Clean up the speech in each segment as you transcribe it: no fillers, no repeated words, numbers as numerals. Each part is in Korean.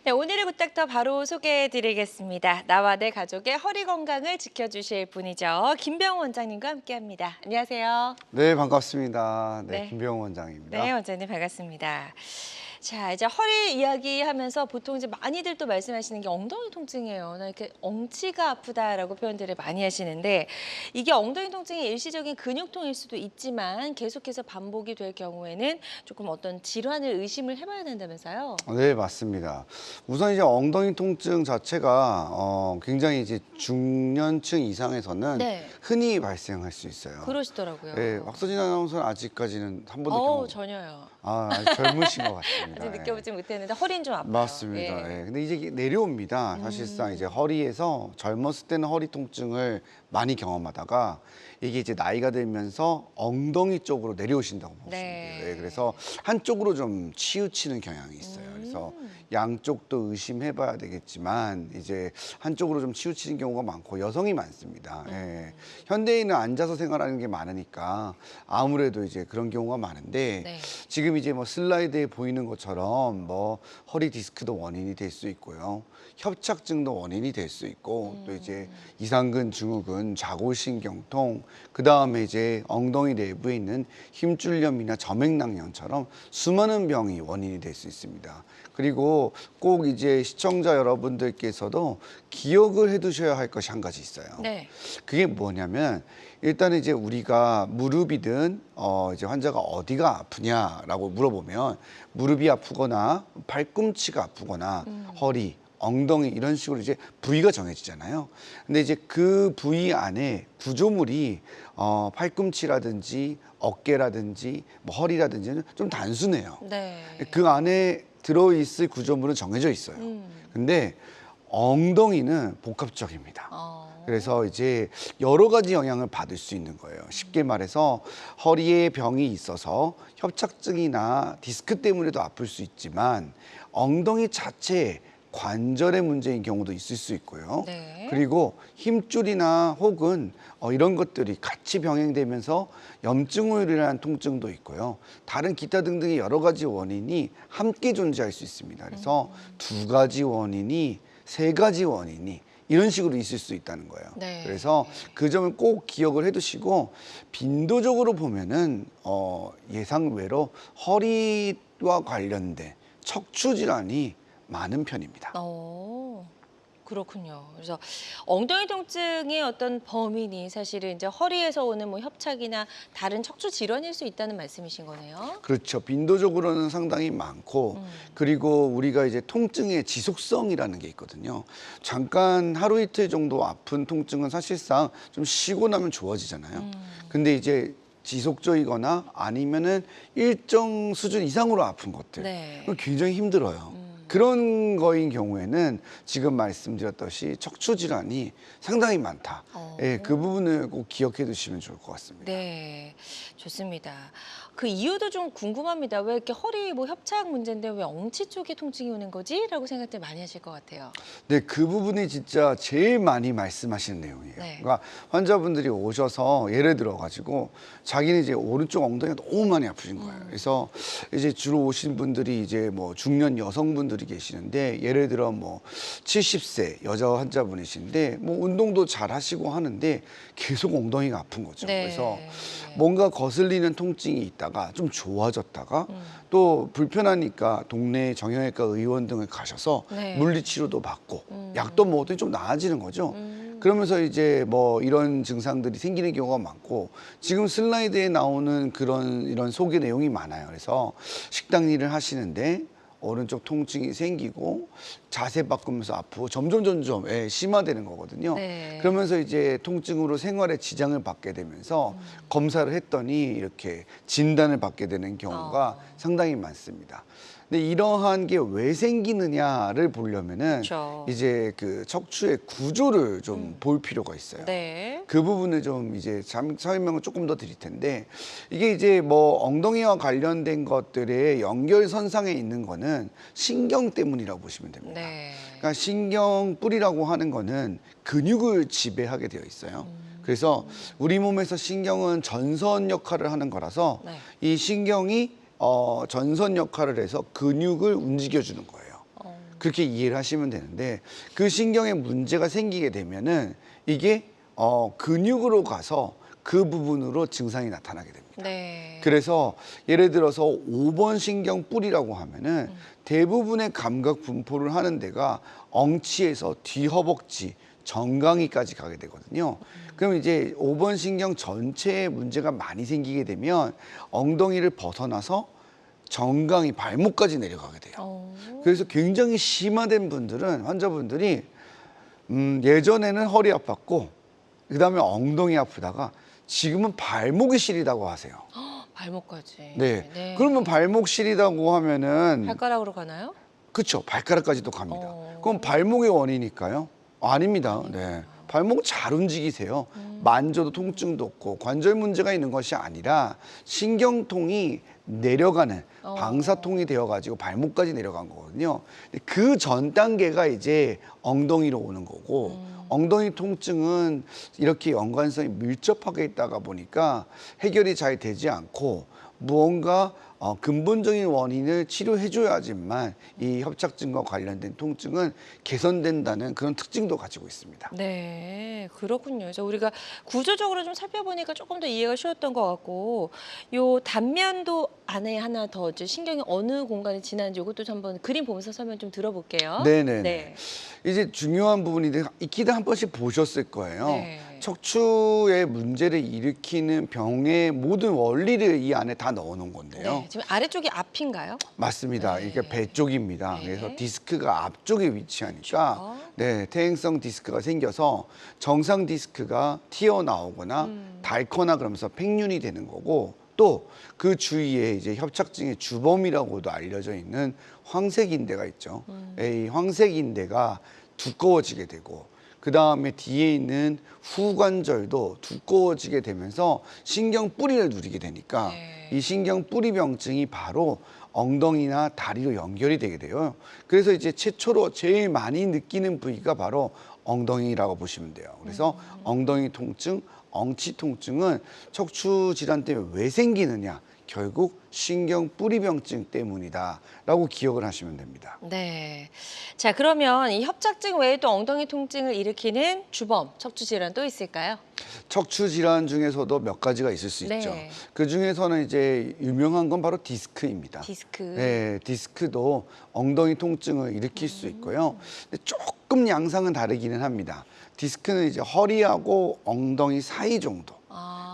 네, 오늘의 굿닥터 바로 소개해드리겠습니다. 나와 내 가족의 허리 건강을 지켜주실 분이죠. 김병호 원장님과 함께합니다. 안녕하세요. 네, 반갑습니다. 네, 네, 김병호 네, 원장입니다. 원장님 반갑습니다. 자, 이제 허리 이야기하면서 보통 이제 많이들 또 말씀하시는 게 엉덩이 통증이에요. 나 이렇게 엉치가 아프다라고 표현들을 많이 하시는데 이게 엉덩이 통증이 일시적인 근육통일 수도 있지만 계속해서 반복이 될 경우에는 조금 어떤 질환을 의심을 해봐야 된다면서요? 네, 맞습니다. 우선 이제 엉덩이 통증 자체가 굉장히 이제 중년층 이상에서는 네, 흔히 발생할 수 있어요. 그러시더라고요. 네, 박서진 아나운서는 아직까지는 한 번도 경험. 전혀요. 아직 젊으신 것 같습니다. 아직 예. 느껴보지 못했는데 허리는 좀 아파요. 맞습니다. 예. 예. 근데 이제 이게 내려옵니다. 사실상 이제 허리에서 젊었을 때는 허리 통증을 많이 경험하다가 이게 이제 나이가 들면서 엉덩이 쪽으로 내려오신다고 보시면 네. 돼요. 예. 그래서 한쪽으로 좀 치우치는 경향이 있어요. 그래서 양쪽도 의심해봐야 되겠지만 이제 한쪽으로 좀 치우치는 경우가 많고 여성이 많습니다. 예. 현대인은 앉아서 생활하는 게 많으니까 아무래도 이제 그런 경우가 많은데 네. 지금 이제 뭐 슬라이드에 보이는 것처럼 뭐 허리 디스크도 원인이 될 수 있고요. 협착증도 원인이 될 수 있고 또 이제 이상근 증후군, 자골신경통, 그다음에 이제 엉덩이 내부에 있는 힘줄염이나 점액낭염처럼 수많은 병이 원인이 될 수 있습니다. 그리고 꼭 이제 시청자 여러분들께서도 기억을 해 두셔야 할 것이 한 가지 있어요. 네. 그게 뭐냐면 일단 이제 우리가 무릎이든 이제 환자가 어디가 아프냐라고 물어보면 무릎이 아프거나 팔꿈치가 아프거나 허리, 엉덩이 이런 식으로 이제 부위가 정해지잖아요. 근데 이제 그 부위 안에 구조물이 팔꿈치라든지 어깨라든지 뭐 허리라든지는 좀 단순해요. 네. 그 안에 들어있을 구조물은 정해져 있어요. 근데 엉덩이는 복합적입니다. 그래서 이제 여러 가지 영향을 받을 수 있는 거예요. 쉽게 말해서 허리에 병이 있어서 협착증이나 디스크 때문에도 아플 수 있지만 엉덩이 자체에 관절의 문제인 경우도 있을 수 있고요. 네. 그리고 힘줄이나 혹은 이런 것들이 같이 병행되면서 염증으로 인한 통증도 있고요. 다른 기타 등등의 여러 가지 원인이 함께 존재할 수 있습니다. 그래서 두 가지 원인이 세 가지 원인이 이런 식으로 있을 수 있다는 거예요. 네. 그래서 그 점을 꼭 기억을 해두시고 빈도적으로 보면은 예상외로 허리와 관련된 척추 질환이 많은 편입니다. 그렇군요. 그래서 엉덩이 통증의 어떤 범인이 사실은 이제 허리에서 오는 뭐 협착이나 다른 척추 질환일 수 있다는 말씀이신 거네요. 그렇죠. 빈도적으로는 상당히 많고 그리고 우리가 이제 통증의 지속성이라는 게 있거든요. 잠깐 하루 이틀 정도 아픈 통증은 사실상 좀 쉬고 나면 좋아지잖아요. 근데 이제 지속적이거나 아니면은 일정 수준 이상으로 아픈 것들 네. 그건 굉장히 힘들어요. 그런 거인 경우에는 지금 말씀드렸듯이 척추 질환이 상당히 많다. 예, 그 부분을 꼭 기억해 두시면 좋을 것 같습니다. 네, 좋습니다. 그 이유도 좀 궁금합니다. 왜 이렇게 허리 뭐 협착 문제인데 왜 엉치 쪽에 통증이 오는 거지? 라고 생각들 많이 하실 것 같아요. 네, 그 부분이 진짜 제일 많이 말씀하시는 내용이에요. 네. 그러니까 환자분들이 오셔서 예를 들어 가지고 자기는 이제 오른쪽 엉덩이가 너무 많이 아프신 거예요. 그래서 이제 주로 오신 분들이 이제 뭐 중년 여성분들이 계시는데 예를 들어 뭐 70세 여자 환자분이신데 뭐 운동도 잘 하시고 하는데 계속 엉덩이가 아픈 거죠. 네. 그래서 뭔가 거슬리는 통증이 있다가 좀 좋아졌다가 또 불편하니까 동네 정형외과 의원 등을 가셔서 네. 물리치료도 받고 약도 먹었더니 좀 나아지는 거죠. 그러면서 이제 뭐 이런 증상들이 생기는 경우가 많고 지금 슬라이드에 나오는 이런 소개 내용이 많아요. 그래서 식당 일을 하시는데 오른쪽 통증이 생기고 자세 바꾸면서 아프고 점점 심화되는 거거든요. 네. 그러면서 이제 통증으로 생활에 지장을 받게 되면서 검사를 했더니 이렇게 진단을 받게 되는 경우가 상당히 많습니다. 근데 이러한 게 왜 생기느냐를 보려면은 그렇죠. 이제 그 척추의 구조를 좀 볼 필요가 있어요. 네. 그 부분을 좀 이제 설명을 조금 더 드릴 텐데 이게 이제 뭐 엉덩이와 관련된 것들의 연결선상에 있는 거는 신경 때문이라고 보시면 됩니다. 네. 그러니까 신경 뿔이라고 하는 거는 근육을 지배하게 되어 있어요. 그래서 우리 몸에서 신경은 전선 역할을 하는 거라서 네. 이 신경이 전선 역할을 해서 근육을 움직여주는 거예요. 그렇게 이해를 하시면 되는데 그 신경에 문제가 생기게 되면은 이게 근육으로 가서 그 부분으로 증상이 나타나게 됩니다. 네. 그래서 예를 들어서 5번 신경 뿔이라고 하면은 대부분의 감각 분포를 하는 데가 엉치에서 뒤허벅지, 정강이까지 가게 되거든요. 그럼 이제 5번 신경 전체에 문제가 많이 생기게 되면 엉덩이를 벗어나서 정강이 발목까지 내려가게 돼요. 그래서 굉장히 심화된 분들은 환자분들이 예전에는 허리 아팠고 그다음에 엉덩이 아프다가 지금은 발목이 시리다고 하세요. 발목까지. 네. 그러면 발목 시리다고 하면은 발가락으로 가나요? 그렇죠. 발가락까지도 갑니다. 어. 그럼 발목의 원인일까요? 아닙니다. 네. 발목 잘 움직이세요. 만져도 통증도 없고 관절 문제가 있는 것이 아니라 신경통이 내려가는 방사통이 되어가지고 발목까지 내려간 거거든요. 그 전 단계가 이제 엉덩이로 오는 거고 엉덩이 통증은 이렇게 연관성이 밀접하게 있다가 보니까 해결이 잘 되지 않고 무언가 근본적인 원인을 치료해줘야지만 이 협착증과 관련된 통증은 개선된다는 그런 특징도 가지고 있습니다. 네, 그렇군요. 그래서 우리가 구조적으로 좀 살펴보니까 조금 더 이해가 쉬웠던 것 같고, 요 단면도 안에 하나 더 이제 신경이 어느 공간에 지나는지 이것도 좀 한번 그림 보면서 설명 좀 들어볼게요. 네네네. 네. 이제 중요한 부분인데 익히다 한 번씩 보셨을 거예요. 네. 척추의 문제를 일으키는 병의 모든 원리를 이 안에 다 넣어놓은 건데요. 네, 지금 아래쪽이 앞인가요? 맞습니다. 네. 이게 배 쪽입니다. 네. 그래서 디스크가 앞쪽에 위치하니까 그렇죠. 네, 퇴행성 디스크가 생겨서 정상 디스크가 튀어나오거나 닳거나 그러면서 팽윤이 되는 거고 또 그 주위에 이제 협착증의 주범이라고도 알려져 있는 황색인대가 있죠. 이 황색인대가 두꺼워지게 되고 그 다음에 뒤에 있는 후관절도 두꺼워지게 되면서 신경 뿌리를 누리게 되니까 네. 이 신경 뿌리 병증이 바로 엉덩이나 다리로 연결이 되게 돼요. 그래서 이제 최초로 제일 많이 느끼는 부위가 바로 엉덩이라고 보시면 돼요. 그래서 엉덩이 통증, 엉치 통증은 척추 질환 때문에 왜 생기느냐? 결국 신경 뿌리병증 때문이다라고 기억을 하시면 됩니다. 네. 자, 그러면 이 협착증 외에 또 엉덩이 통증을 일으키는 주범, 척추 질환 또 있을까요? 척추 질환 중에서도 몇 가지가 있을 수 네. 있죠. 그 중에서는 이제 유명한 건 바로 디스크입니다. 디스크. 네, 디스크도 엉덩이 통증을 일으킬 수 있고요. 근데 조금 양상은 다르기는 합니다. 디스크는 이제 허리하고 엉덩이 사이 정도.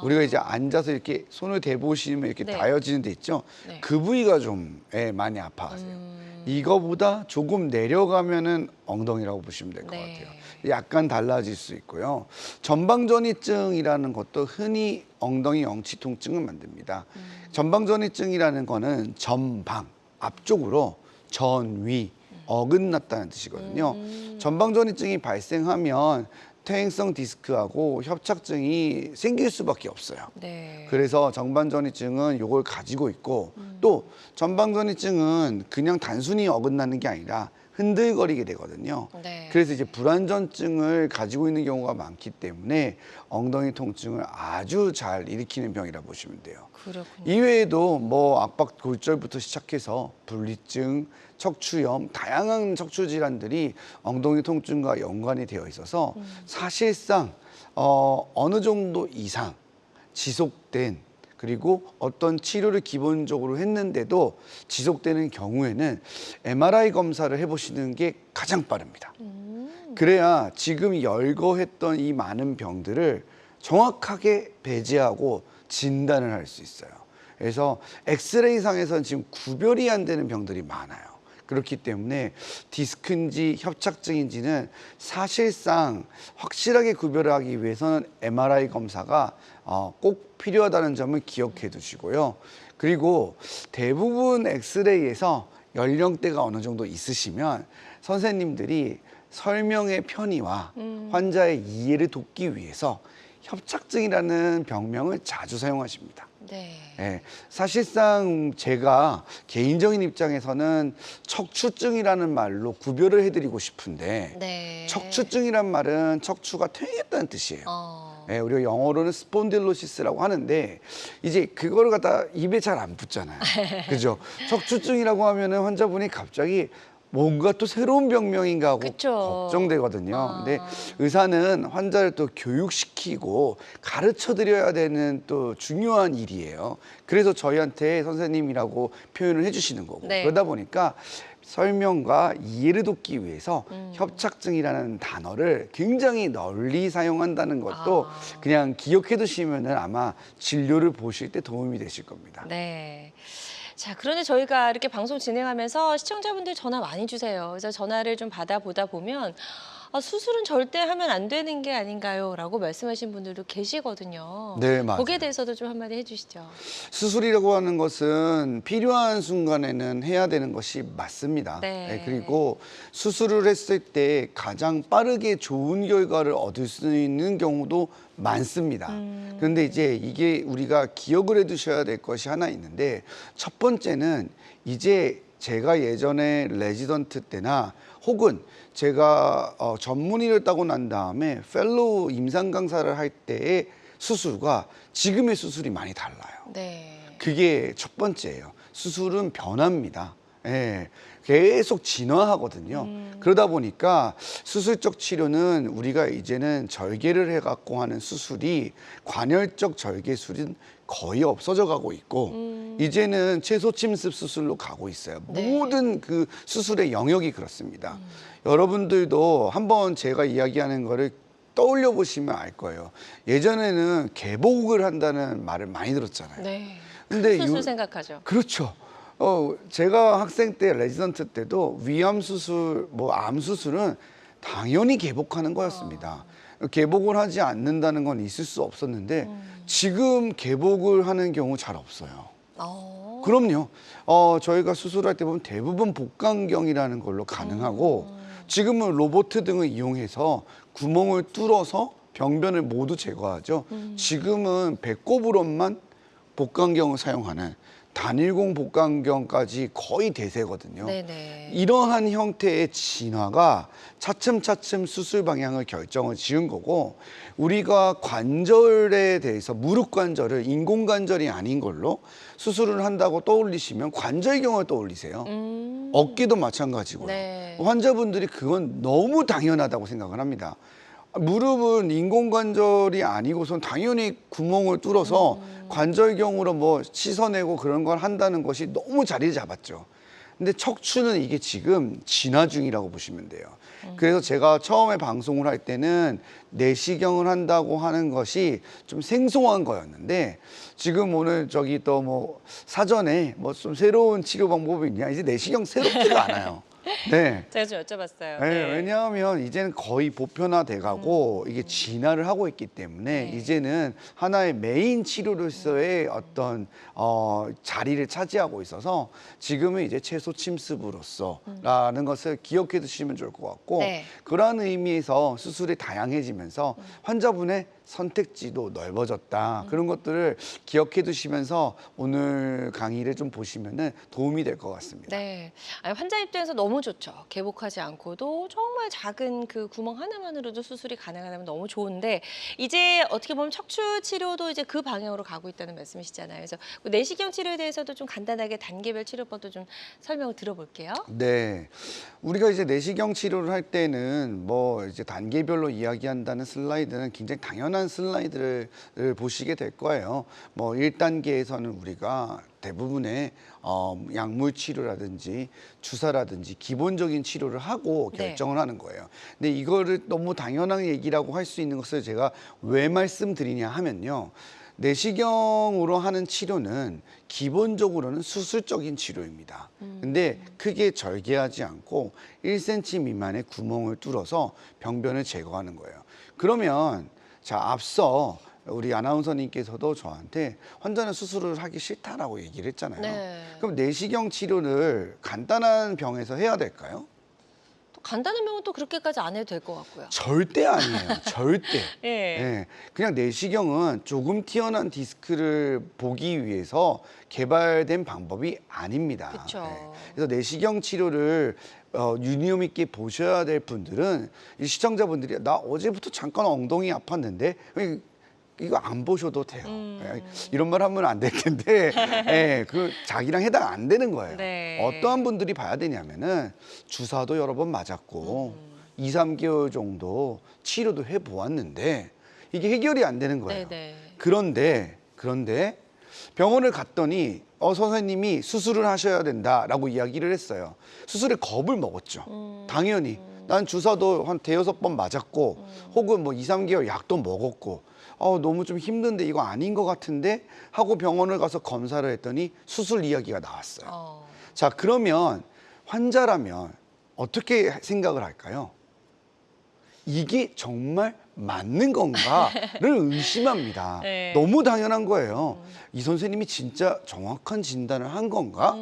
우리가 이제 앉아서 이렇게 손을 대보시면 이렇게 네. 닿여지는 데 있죠. 네. 그 부위가 좀 많이 아파하세요. 이거보다 조금 내려가면은 엉덩이라고 보시면 될 것 네. 같아요. 약간 달라질 수 있고요. 전방전이증이라는 것도 흔히 엉덩이 엉치 통증을 만듭니다. 전방전이증이라는 거는 전방, 앞쪽으로 전위, 어긋났다는 뜻이거든요. 전방전이증이 발생하면 퇴행성 디스크하고 협착증이 생길 수밖에 없어요. 네. 그래서 전방전이증은 이걸 가지고 있고 또 전방전이증은 그냥 단순히 어긋나는 게 아니라 흔들거리게 되거든요. 네. 그래서 이제 불안전증을 가지고 있는 경우가 많기 때문에 엉덩이 통증을 아주 잘 일으키는 병이라 보시면 돼요. 그렇군요. 이외에도 뭐 압박 골절부터 시작해서 분리증, 척추염, 다양한 척추 질환들이 엉덩이 통증과 연관이 되어 있어서 사실상 어느 정도 이상 지속된 그리고 어떤 치료를 기본적으로 했는데도 지속되는 경우에는 MRI 검사를 해보시는 게 가장 빠릅니다. 그래야 지금 열거했던 이 많은 병들을 정확하게 배제하고 진단을 할 수 있어요. 그래서 엑스레이상에서는 지금 구별이 안 되는 병들이 많아요. 그렇기 때문에 디스크인지 협착증인지는 사실상 확실하게 구별하기 위해서는 MRI 검사가 꼭 필요하다는 점을 기억해 두시고요. 그리고 대부분 엑스레이에서 연령대가 어느 정도 있으시면 선생님들이 설명의 편의와 환자의 이해를 돕기 위해서 협착증이라는 병명을 자주 사용하십니다. 네. 예, 사실상 제가 개인적인 입장에서는 척추증이라는 말로 구별을 해드리고 싶은데 네. 척추증이란 말은 척추가 퇴행했다는 뜻이에요. 어. 예, 우리가 영어로는 스폰딜로시스라고 하는데 이제 그거를 갖다 입에 잘 안 붙잖아요. 그죠? 척추증이라고 하면은 환자분이 갑자기 뭔가 또 새로운 병명인가 하고 그쵸. 걱정되거든요. 근데 의사는 환자를 또 교육시키고 가르쳐 드려야 되는 또 중요한 일이에요. 그래서 저희한테 선생님이라고 표현을 해주시는 거고. 네. 그러다 보니까 설명과 이해를 돕기 위해서 협착증이라는 단어를 굉장히 널리 사용한다는 것도 그냥 기억해 두시면은 아마 진료를 보실 때 도움이 되실 겁니다. 네. 자, 그런데 저희가 이렇게 방송 진행하면서 시청자분들 전화 많이 주세요. 그래서 전화를 좀 받아보다 보면 수술은 절대 하면 안 되는 게 아닌가요? 라고 말씀하신 분들도 계시거든요. 네, 맞아요. 거기에 대해서도 좀 한마디 해주시죠. 수술이라고 하는 것은 필요한 순간에는 해야 되는 것이 맞습니다. 네. 그리고 수술을 했을 때 가장 빠르게 좋은 결과를 얻을 수 있는 경우도 많습니다. 그런데 이제 이게 우리가 기억을 해 두셔야 될 것이 하나 있는데, 첫 번째는 이제 제가 예전에 레지던트 때나 혹은 제가 전문의를 따고 난 다음에 펠로우 임상 강사를 할 때의 수술과 지금의 수술이 많이 달라요. 네. 그게 첫 번째예요. 수술은 변합니다. 예, 계속 진화하거든요. 그러다 보니까 수술적 치료는 우리가 이제는 절개를 해갖고 하는 수술이 관열적 절개술은 거의 없어져 가고 있고 이제는 채소 침습 수술로 가고 있어요. 네. 모든 그 수술의 영역이 그렇습니다. 여러분들도 한번 제가 이야기하는 거를 떠올려 보시면 알 거예요. 예전에는 개복을 한다는 말을 많이 들었잖아요. 네. 근데 수술 요- 생각하죠. 그렇죠. 제가 학생 때 레지던트 때도 위암 수술, 뭐 암 수술은 당연히 개복하는 거였습니다. 개복을 하지 않는다는 건 있을 수 없었는데 지금 개복을 하는 경우 잘 없어요. 그럼요. 저희가 수술할 때 보면 대부분 복강경이라는 걸로 가능하고 지금은 로봇 등을 이용해서 구멍을 뚫어서 병변을 모두 제거하죠. 지금은 배꼽으로만 복강경을 사용하는 단일공 복강경까지 거의 대세거든요. 네네. 이러한 형태의 진화가 차츰차츰 수술 방향을 결정을 지은 거고, 우리가 관절에 대해서 무릎 관절을 인공관절이 아닌 걸로 수술을 한다고 떠올리시면 관절경을 떠올리세요. 어깨도 마찬가지고요. 네. 환자분들이 그건 너무 당연하다고 생각을 합니다. 무릎은 인공관절이 아니고선 당연히 구멍을 뚫어서 관절경으로 뭐 씻어내고 그런 걸 한다는 것이 너무 자리를 잡았죠. 근데 척추는 이게 지금 진화 중이라고 보시면 돼요. 그래서 제가 처음에 방송을 할 때는 내시경을 한다고 하는 것이 좀 생소한 거였는데, 지금 오늘 저기 또 뭐 사전에 뭐 좀 새로운 치료 방법이 있냐, 이제 내시경 새롭지가 않아요. 네. 제가 좀 여쭤봤어요. 네, 왜냐하면 이제는 거의 보편화돼 가고 이게 진화를 하고 있기 때문에 네. 이제는 하나의 메인 치료로서의 어떤 자리를 차지하고 있어서 지금은 이제 채소 침습으로서라는 것을 기억해 두시면 좋을 것 같고, 네. 그러한 의미에서 수술이 다양해지면서 환자분의 선택지도 넓어졌다. 그런 것들을 기억해 두시면서 오늘 강의를 좀 보시면은 도움이 될 것 같습니다. 네. 아니, 환자 입장에서 너무 좋죠. 개복하지 않고도 정말 작은 그 구멍 하나만으로도 수술이 가능하다면 너무 좋은데, 이제 어떻게 보면 척추 치료도 이제 그 방향으로 가고 있다는 말씀이시잖아요. 그래서 그 내시경 치료에 대해서도 좀 간단하게 단계별 치료법도 좀 설명을 들어볼게요. 네. 우리가 이제 내시경 치료를 할 때는 뭐 이제 단계별로 이야기한다는 슬라이드는 굉장히 당연한 슬라이드를 보시게 될 거예요. 뭐 1단계에서는 우리가 대부분의 약물 치료라든지 주사라든지 기본적인 치료를 하고 네. 결정을 하는 거예요. 근데 이거를 너무 당연한 얘기라고 할 수 있는 것을 제가 왜 말씀드리냐 하면요. 내시경으로 하는 치료는 기본적으로는 수술적인 치료입니다. 근데 크게 절개하지 않고 1cm 미만의 구멍을 뚫어서 병변을 제거하는 거예요. 그러면 자, 앞서 우리 아나운서님께서도 저한테 환자는 수술을 하기 싫다라고 얘기를 했잖아요. 네. 그럼 내시경 치료를 간단한 병에서 해야 될까요? 또 간단한 병은 또 그렇게까지 안 해도 될 것 같고요. 절대 아니에요. 절대. 예. 예, 그냥 내시경은 조금 튀어나온 디스크를 보기 위해서 개발된 방법이 아닙니다. 그쵸. 그래서 내시경 치료를 유념 있게 보셔야 될 분들은 이 시청자분들이 나 어제부터 잠깐 엉덩이 아팠는데 이거 안 보셔도 돼요. 예, 이런 말 하면 안 될 텐데 예, 그 자기랑 해당 안 되는 거예요. 네. 어떠한 분들이 봐야 되냐면은 주사도 여러 번 맞았고 2, 3개월 정도 치료도 해 보았는데 이게 해결이 안 되는 거예요. 네네. 그런데 병원을 갔더니 선생님이 수술을 하셔야 된다라고 이야기를 했어요. 수술에 겁을 먹었죠. 당연히 난 주사도 한 대여섯 번 맞았고 혹은 뭐 2, 3개월 약도 먹었고 너무 좀 힘든데 이거 아닌 것 같은데 하고 병원을 가서 검사를 했더니 수술 이야기가 나왔어요. 자, 그러면 환자라면 어떻게 생각을 할까요? 이게 정말 맞는 건가를 의심합니다. 네. 너무 당연한 거예요. 이 선생님이 진짜 정확한 진단을 한 건가?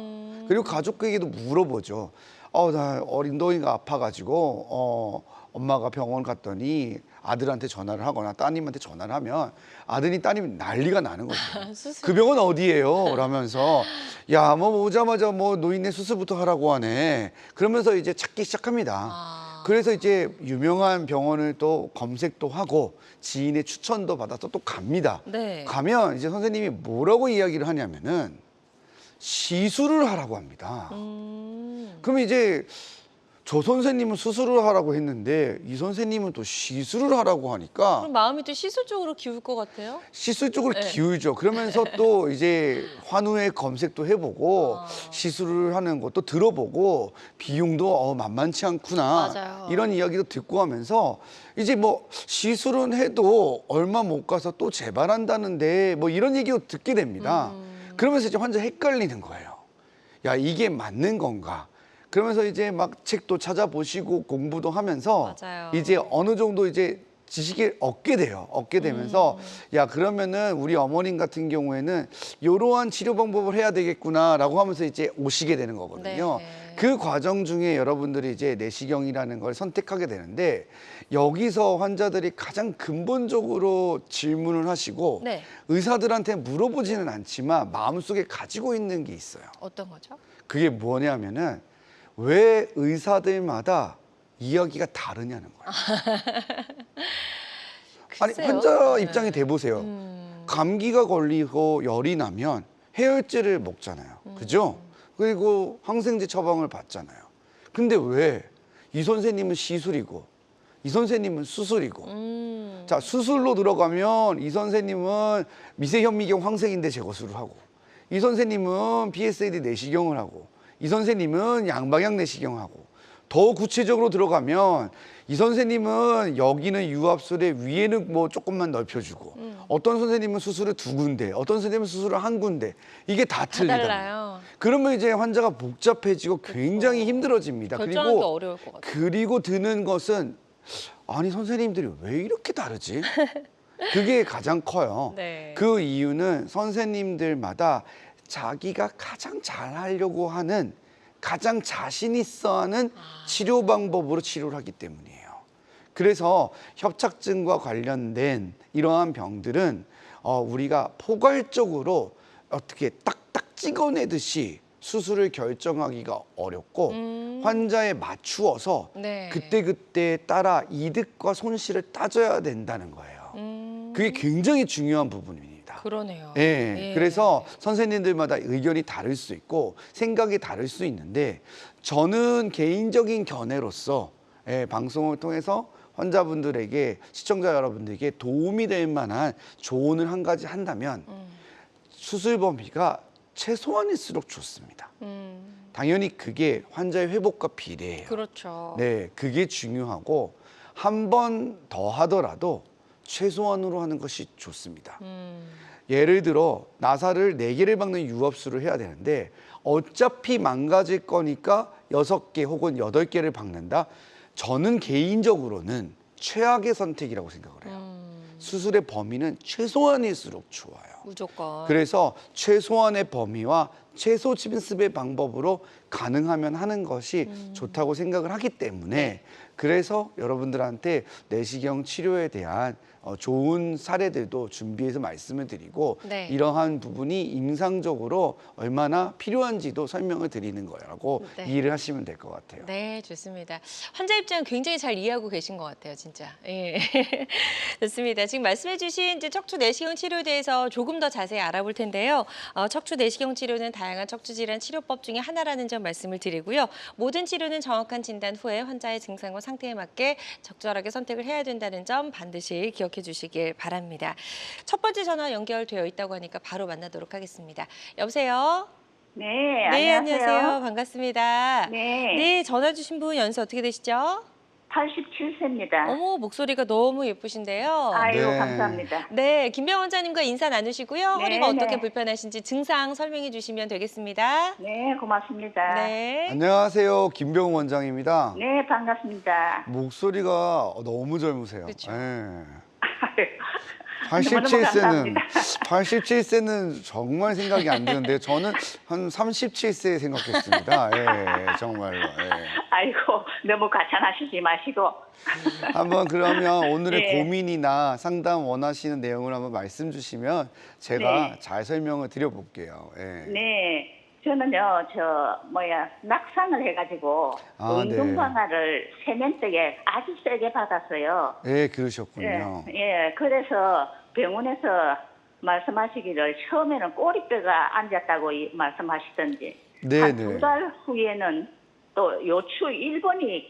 그리고 가족에게도 물어보죠. 나 어린 동이가 아파가지고 엄마가 병원 갔더니 아들한테 전화를 하거나 따님한테 전화를 하면 아들이 따님이 난리가 나는 거죠. 그 병원 어디예요? 라면서 야, 뭐 오자마자 뭐 노인네 수술부터 하라고 하네. 그러면서 이제 찾기 시작합니다. 그래서 이제 유명한 병원을 또 검색도 하고 지인의 추천도 받아서 또 갑니다. 네. 가면 이제 선생님이 뭐라고 이야기를 하냐면은 시술을 하라고 합니다. 그럼 이제 저 선생님은 수술을 하라고 했는데 이 선생님은 또 시술을 하라고 하니까 그럼 마음이 또 시술 쪽으로 기울 것 같아요. 시술 쪽으로 네. 기울죠. 그러면서 또 이제 환우의 검색도 해보고 시술을 하는 것도 들어보고 비용도 만만치 않구나. 맞아요. 이런 이야기도 듣고 하면서 이제 뭐 시술은 해도 얼마 못 가서 또 재발한다는데 뭐 이런 얘기도 듣게 됩니다. 그러면서 이제 환자 헷갈리는 거예요. 야, 이게 맞는 건가? 그러면서 이제 막 책도 찾아보시고 공부도 하면서 맞아요. 이제 어느 정도 이제 지식을 얻게 돼요. 얻게 되면서 야, 그러면은 우리 어머님 같은 경우에는 이러한 치료 방법을 해야 되겠구나라고 하면서 이제 오시게 되는 거거든요. 네. 그 과정 중에 여러분들이 이제 내시경이라는 걸 선택하게 되는데 여기서 환자들이 가장 근본적으로 질문을 하시고 네. 의사들한테 물어보지는 않지만 마음속에 가지고 있는 게 있어요. 어떤 거죠? 그게 뭐냐면은 왜 의사들마다 이야기가 다르냐는 거예요. 아니, 글쎄요. 환자 네. 입장에 대보세요. 감기가 걸리고 열이 나면 해열제를 먹잖아요. 그죠? 그리고 항생제 처방을 받잖아요. 근데 왜 이 선생님은 시술이고 이 선생님은 수술이고 자, 수술로 들어가면 이 선생님은 미세현미경 황색인대 제거술을 하고 이 선생님은 PSAD 내시경을 하고 이 선생님은 양방향 내시경하고 더 구체적으로 들어가면 이 선생님은 여기는 유압술에 위에는 뭐 조금만 넓혀주고 어떤 선생님은 수술을 2군데 어떤 선생님은 수술을 1군데 이게 다 틀리다. 달라요. 그러면 이제 환자가 복잡해지고 굉장히 힘들어집니다. 결정하기 어려울 것 같아요. 그리고 드는 것은 아니 선생님들이 왜 이렇게 다르지? 그게 가장 커요. 네. 그 이유는 선생님들마다 자기가 가장 잘하려고 하는 가장 자신 있어 하는 치료 방법으로 치료를 하기 때문이에요. 그래서 협착증과 관련된 이러한 병들은 우리가 포괄적으로 어떻게 딱딱 찍어내듯이 수술을 결정하기가 어렵고 환자에 맞추어서 네. 그때그때 따라 이득과 손실을 따져야 된다는 거예요. 그게 굉장히 중요한 부분입니다. 그러네요. 예, 예. 그래서 선생님들마다 의견이 다를 수 있고 생각이 다를 수 있는데 저는 개인적인 견해로서 방송을 통해서 환자분들에게 시청자 여러분들에게 도움이 될 만한 조언을 한 가지 한다면 수술 범위가 최소한일수록 좋습니다. 당연히 그게 환자의 회복과 비례해요. 그렇죠. 네, 그게 중요하고 한 번 더 하더라도 최소한으로 하는 것이 좋습니다. 예를 들어 나사를 4개를 박는 유압술을 해야 되는데 어차피 망가질 거니까 6개 혹은 8개를 박는다. 저는 개인적으로는 최악의 선택이라고 생각을 해요. 수술의 범위는 최소한일수록 좋아요. 무조건. 그래서 최소한의 범위와 최소 침습의 방법으로 가능하면 하는 것이 좋다고 생각을 하기 때문에 그래서 여러분들한테 내시경 치료에 대한 좋은 사례들도 준비해서 말씀을 드리고 네. 이러한 부분이 임상적으로 얼마나 필요한지도 설명을 드리는 거라고 네. 이해를 하시면 될 것 같아요. 네, 좋습니다. 환자 입장 굉장히 잘 이해하고 계신 것 같아요, 진짜. 예. 좋습니다. 지금 말씀해주신 이제 척추 내시경 치료에 대해서 조금 더 자세히 알아볼 텐데요. 척추 내시경 치료는 다양한 척추 질환 치료법 중에 하나라는 점 말씀을 드리고요. 모든 치료는 정확한 진단 후에 환자의 증상과 상태에 맞게 적절하게 선택을 해야 된다는 점 반드시 기억해 주시길 바랍니다. 첫 번째 전화 연결되어 있다고 하니까 바로 만나도록 하겠습니다. 여보세요? 네, 네, 안녕하세요. 안녕하세요. 반갑습니다. 네. 네, 전화 주신 분 연세 어떻게 되시죠? 87세입니다. 어머, 목소리가 너무 예쁘신데요. 아유, 네. 감사합니다. 네, 김병 원장님과 인사 나누시고요. 네, 허리가 어떻게 네. 불편하신지 증상 설명해 주시면 되겠습니다. 네, 고맙습니다. 네. 안녕하세세요. 김병훈 원장입니다. 네, 반갑습니다. 목소리가 너무 젊으세요. 그쵸. 예. 너무너무 87세는 감사합니다. 87세는 정말 생각이 안 드는데 저는 한 37세 생각했습니다. 예, 정말로. 예. 아이고, 너무 과찬하시지 마시고. 한번 그러면 오늘의 네. 고민이나 상담 원하시는 내용을 한번 말씀 주시면 제가 네. 잘 설명을 드려볼게요. 예. 네, 저는요, 낙상을 해가지고 아, 네. 운동 강화를 세면대에 아주 세게 받았어요. 예, 그러셨군요. 예, 그래서 병원에서 말씀하시기를 처음에는 꼬리뼈가 앉았다고 말씀하시던지 네, 한 네. 2달 후에는 또 요추 1번이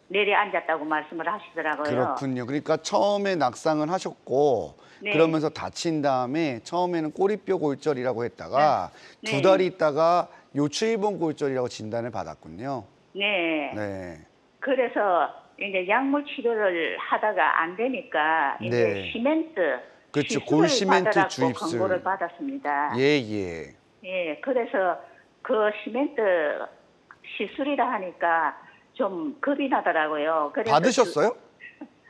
내려앉았다고 말씀을 하시더라고요. 그렇군요. 그러니까 처음에 낙상을 하셨고 네. 그러면서 다친 다음에 처음에는 꼬리뼈 골절이라고 했다가 네. 두 달 있다가 요추일본 골절이라고 진단을 받았군요. 네. 네. 그래서 이제 약물 치료를 하다가 안 되니까 이제 네. 시멘트 그렇죠. 시술을 골시멘트 받으라고 주입술. 권고를 받았습니다. 예, 예. 예, 그래서 그 시멘트 시술이라 하니까 좀 겁이 나더라고요. 그래서 받으셨어요?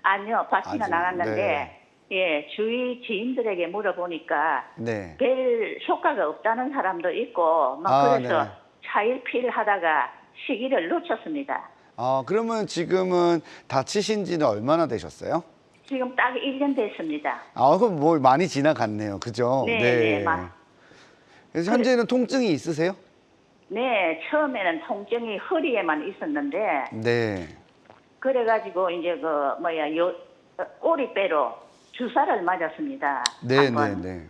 아니요, 받지는 아직, 않았는데, 네. 예, 주위 지인들에게 물어보니까 네. 별 효과가 없다는 사람도 있고, 막 아, 그래서 네. 차일피일 하다가 시기를 놓쳤습니다. 그러면 지금은 다치신 지는 얼마나 되셨어요? 지금 딱 1년 됐습니다. 그럼 뭐 많이 지나갔네요. 그죠? 네, 네, 그래서 현재는 통증이 있으세요? 네, 처음에는 통증이 허리에만 있었는데, 네. 그래가지고 이제 꼬리뼈로 주사를 맞았습니다. 네, 한 네, 번. 네.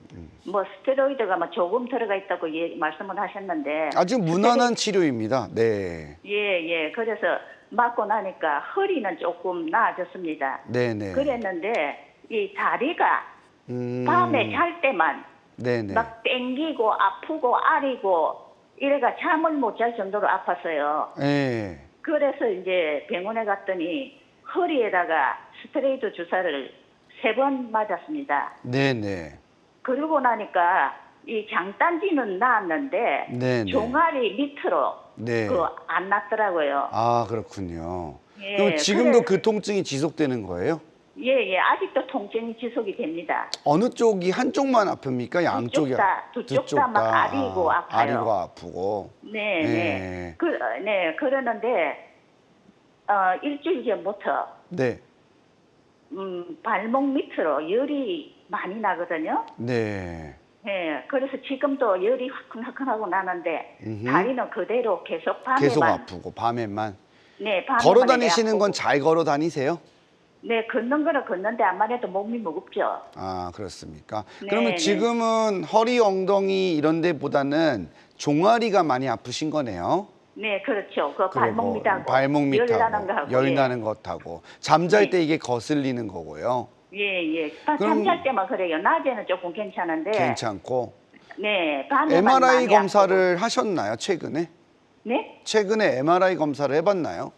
뭐 스테로이드가 뭐 조금 들어가 있다고 말씀을 하셨는데 아주 무난한 치료입니다. 네. 예. 그래서 맞고 나니까 허리는 조금 나아졌습니다. 네, 네. 그랬는데 이 다리가 음, 밤에 잘 때만 네, 네. 막 땡기고 아프고 아리고 이래가 잠을 못 잘 정도로 아팠어요. 네. 그래서 이제 병원에 갔더니 허리에다가 스테로이드 주사를 3번 맞았습니다. 네, 네. 그러고 나니까 이 장단지는 나았는데 네, 네. 종아리 밑으로 네. 안 났더라고요. 그렇군요. 예, 그럼 지금도 그래- 그 통증이 지속되는 거예요? 예, 아직도 통증이 지속이 됩니다. 어느 쪽이 한쪽만 아픕니까? 양쪽이? 두쪽 다 막 아리고 아파요. 아리고 아프고. 네. 네. 그러는데 일주일 전부터 네. 발목 밑으로 열이 많이 나거든요. 네. 예, 그래서 지금도 열이 화끈화끈하고 나는데 음흠. 다리는 그대로 계속 밤에만. 계속 아프고 밤에만. 네, 밤에만 걸어 이래 다니시는 아프고. 건 잘 걸어 다니세요? 네, 걷는 거는 걷는데 암만 해도 몸이 무겁죠. 그렇습니까? 네, 그러면 네. 지금은 허리, 엉덩이 이런 데보다는 종아리가 많이 아프신 거네요. 네, 그렇죠. 그 그리고 발목 밑하고 발목 밑하고 열 나는 거하고. 열 예. 나는 것하고 잠잘 네. 때 이게 거슬리는 거고요. 예. 그럼- 잠잘 때만 그래요. 낮에는 조금 괜찮은데. 괜찮고. 네, 밤에만 MRI 많이 검사를 하셨나요? 최근에? 아프고. 네? 최근에 MRI 검사를 해봤나요?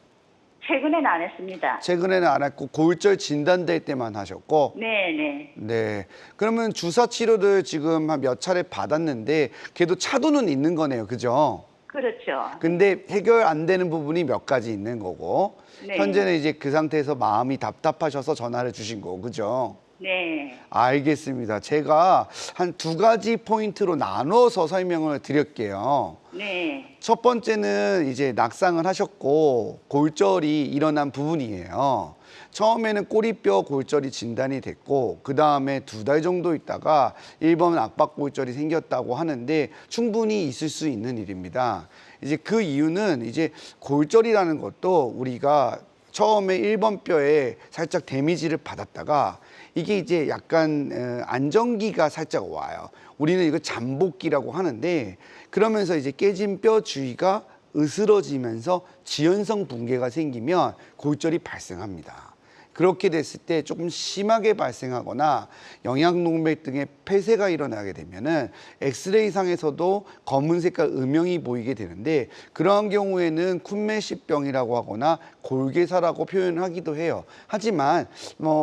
최근에는 안 했습니다. 최근에는 안 했고 골절 진단될 때만 하셨고. 네. 네. 그러면 주사 치료를 지금 한 몇 차례 받았는데 그래도 차도는 있는 거네요. 그죠? 그렇죠. 근데 해결 안 되는 부분이 몇 가지 있는 거고 네. 현재는 이제 그 상태에서 마음이 답답하셔서 전화를 주신 거고 그죠? 네. 알겠습니다. 제가 한 2가지 포인트로 나눠서 설명을 드릴게요. 네. 첫 번째는 이제 낙상을 하셨고 골절이 일어난 부분이에요. 처음에는 꼬리뼈 골절이 진단이 됐고 그 다음에 2달 정도 있다가 1번 압박골절이 생겼다고 하는데 충분히 있을 수 있는 일입니다. 이제 그 이유는 이제 골절이라는 것도 우리가 처음에 1번 뼈에 살짝 데미지를 받았다가 이게 이제 약간 안정기가 살짝 와요. 우리는 이거 잠복기라고 하는데 그러면서 이제 깨진 뼈 주위가 으스러지면서 지연성 붕괴가 생기면 골절이 발생합니다. 그렇게 됐을 때 조금 심하게 발생하거나 영양동맥 등의 폐쇄가 일어나게 되면은 엑스레이상에서도 검은 색깔 음영이 보이게 되는데 그러한 경우에는 쿤메시병이라고 하거나 골괴사라고 표현하기도 해요. 하지만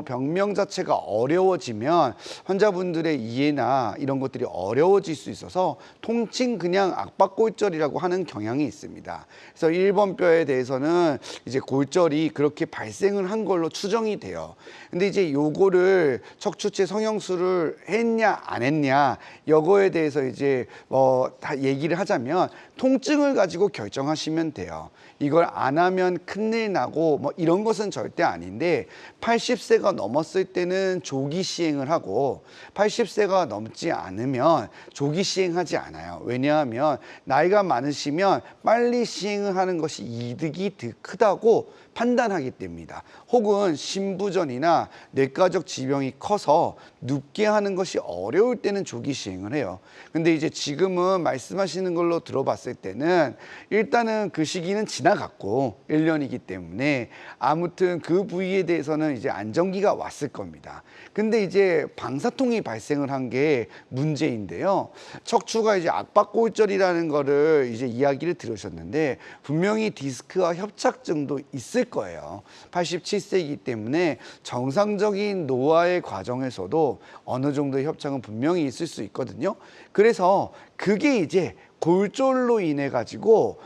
병명 자체가 어려워지면 환자분들의 이해나 이런 것들이 어려워질 수 있어서 통칭 그냥 압박골절이라고 하는 경향이 있습니다. 그래서 1번 뼈에 대해서는 이제 골절이 그렇게 발생을 한 걸로 추정이 돼요. 근데 이제 요거를 척추체 성형술을 했냐 안 했냐 요거에 대해서 이제 다 얘기를 하자면 통증을 가지고 결정하시면 돼요. 이걸 안 하면 큰일 나고 이런 것은 절대 아닌데 80세가 넘었을 때는 조기 시행을 하고 80세가 넘지 않으면 조기 시행하지 않아요. 왜냐하면 나이가 많으시면 빨리 시행을 하는 것이 이득이 더 크다고 판단하기 때문이다. 혹은 신부전이나 뇌과적 지병이 커서 눕게 하는 것이 어려울 때는 조기 시행을 해요. 근데 이제 지금은 말씀하시는 걸로 들어봤을 때는 일단은 그 시기는 지나갔고 1년이기 때문에 아무튼 그 부위에 대해서는 이제 안정기가 왔을 겁니다. 근데 이제 방사통이 발생을 한 게 문제인데요. 척추가 이제 압박골절이라는 거를 이제 이야기를 들으셨는데 분명히 디스크와 협착증도 있을 거예요. 87세이기 때문에 정상적인 노화의 과정에서도 어느 정도의 협착은 분명히 있을 수 있거든요. 그래서 그게 이제 골절로 인해 가지고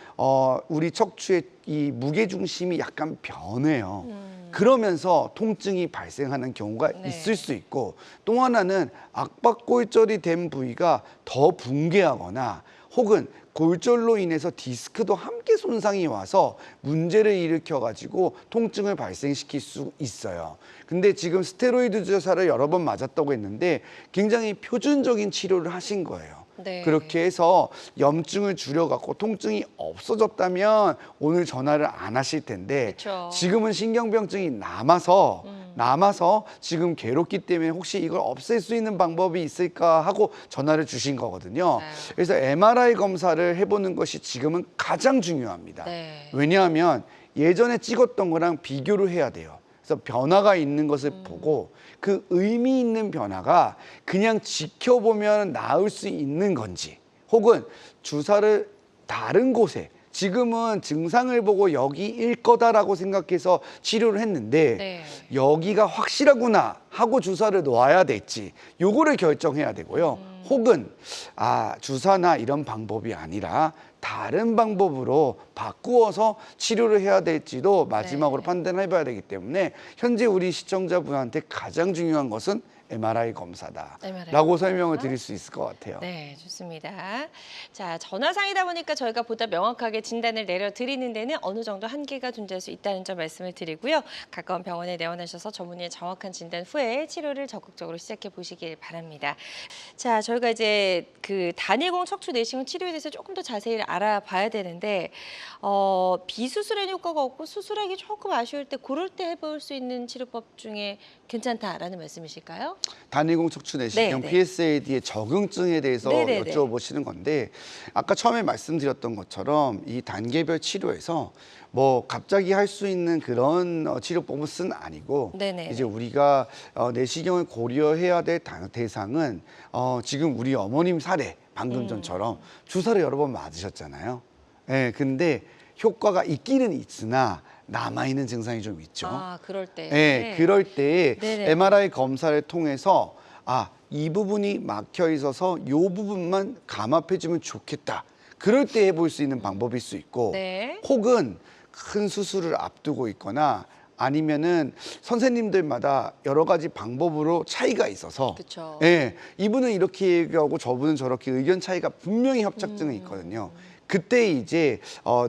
우리 척추의 이 무게 중심이 약간 변해요. 그러면서 통증이 발생하는 경우가 있을 수 있고 또 하나는 압박골절이 된 부위가 더 붕괴하거나 혹은 골절로 인해서 디스크도 함께 손상이 와서 문제를 일으켜 가지고 통증을 발생시킬 수 있어요. 근데 지금 스테로이드 주사를 여러 번 맞았다고 했는데 굉장히 표준적인 치료를 하신 거예요. 네. 그렇게 해서 염증을 줄여갖고 통증이 없어졌다면 오늘 전화를 안 하실 텐데 그쵸. 지금은 신경병증이 남아서 지금 괴롭기 때문에 혹시 이걸 없앨 수 있는 방법이 있을까 하고 전화를 주신 거거든요. 네. 그래서 MRI 검사를 해보는 것이 지금은 가장 중요합니다. 네. 왜냐하면 예전에 찍었던 거랑 비교를 해야 돼요. 그래서 변화가 있는 것을 보고 그 의미 있는 변화가 그냥 지켜보면 나을 수 있는 건지 혹은 주사를 다른 곳에 지금은 증상을 보고 여기일 거다라고 생각해서 치료를 했는데 네. 여기가 확실하구나 하고 주사를 놓아야 될지 요거를 결정해야 되고요. 혹은 주사나 이런 방법이 아니라 다른 방법으로 바꾸어서 치료를 해야 될지도 마지막으로 네. 판단을 해봐야 되기 때문에 현재 우리 시청자분한테 가장 중요한 것은 MRI 검사다라고 설명을 드릴 수 있을 것 같아요. 네, 좋습니다. 자, 전화상이다 보니까 저희가 보다 명확하게 진단을 내려드리는 데는 어느 정도 한계가 존재할 수 있다는 점 말씀을 드리고요. 가까운 병원에 내원하셔서 전문의의 정확한 진단 후에 치료를 적극적으로 시작해 보시길 바랍니다. 자, 저희가 이제 그 단일공 척추 내시경 치료에 대해서 조금 더 자세히 알아봐야 되는데 비수술에는 효과가 없고 수술하기 조금 아쉬울 때 그럴 때 해볼 수 있는 치료법 중에 괜찮다라는 말씀이실까요? 단일공 척추 내시경 네. PSAD의 적응증에 대해서 네네네. 여쭤보시는 건데 아까 처음에 말씀드렸던 것처럼 이 단계별 치료에서 갑자기 할 수 있는 그런 치료법은 아니고 네네네. 이제 우리가 내시경을 고려해야 될 대상은 지금 우리 어머님 사례 방금 전처럼 주사를 여러 번 맞으셨잖아요. 네, 근데 효과가 있기는 있으나 남아있는 증상이 좀 있죠. 그럴 때. 네, 그럴 때 네네. MRI 검사를 통해서 이 부분이 막혀 있어서 이 부분만 감압해주면 좋겠다. 그럴 때 해볼 수 있는 방법일 수 있고 네. 혹은 큰 수술을 앞두고 있거나 아니면은 선생님들마다 여러 가지 방법으로 차이가 있어서 그쵸. 예, 이분은 이렇게 얘기하고 저분은 저렇게 의견 차이가 분명히 협착증이 있거든요. 그때 이제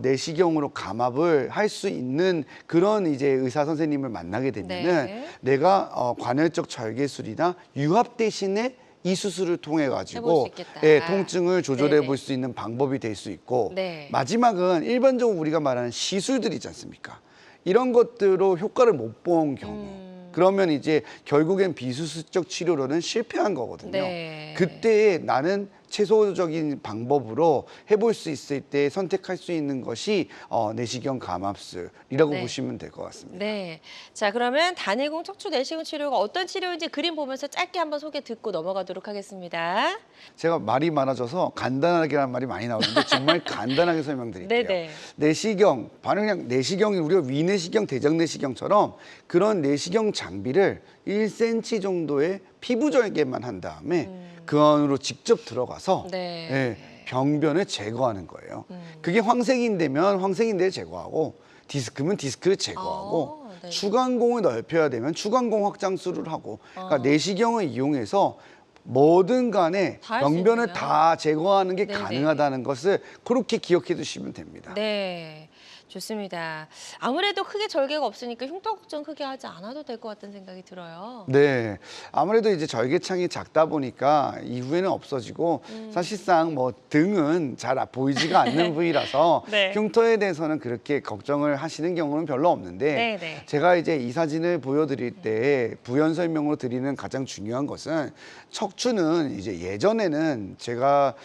내시경으로 감압을 할 수 있는 그런 이제 의사 선생님을 만나게 되면은 네. 내가 관절적 절개술이나 유합 대신에 이 수술을 통해 해볼 가지고 수 있겠다. 예, 통증을 조절해 네네. 볼 수 있는 방법이 될 수 있고 네. 마지막은 일반적으로 우리가 말하는 시술들 있지 않습니까? 이런 것들로 효과를 못 본 경우 그러면 이제 결국엔 비수술적 치료로는 실패한 거거든요. 네. 그때 나는 최소적인 방법으로 해볼 수 있을 때 선택할 수 있는 것이 내시경 감압술이라고 네. 보시면 될 것 같습니다. 네. 자, 그러면 단일공 척추 내시경 치료가 어떤 치료인지 그림 보면서 짧게 한번 소개 듣고 넘어가도록 하겠습니다. 제가 말이 많아져서 간단하게라는 말이 많이 나오는데 정말 간단하게 설명드릴게요. 네네. 내시경, 바로 그냥 내시경이 우리가 위내시경, 대장내시경처럼 그런 내시경 장비를 1cm 정도의 피부 절개만 한 다음에 그 안으로 직접 들어가서 네. 예, 병변을 제거하는 거예요. 그게 황색인데면 황색인대를 제거하고 디스크면 디스크를 제거하고 네. 추간공을 넓혀야 되면 추간공 확장술을 하고 그러니까 내시경을 이용해서 뭐든 간에 다할수 병변을 있네요. 다 제거하는 게 네네. 가능하다는 것을 그렇게 기억해 두시면 됩니다. 네. 좋습니다. 아무래도 크게 절개가 없으니까 흉터 걱정 크게 하지 않아도 될 것 같다는 생각이 들어요. 네, 아무래도 이제 절개창이 작다 보니까 이후에는 없어지고 사실상 뭐 등은 잘 보이지가 않는 부위라서 네. 흉터에 대해서는 그렇게 걱정을 하시는 경우는 별로 없는데 네, 네. 제가 이제 이 사진을 보여드릴 때 부연 설명으로 드리는 가장 중요한 것은 척추는 이제 예전에는 제가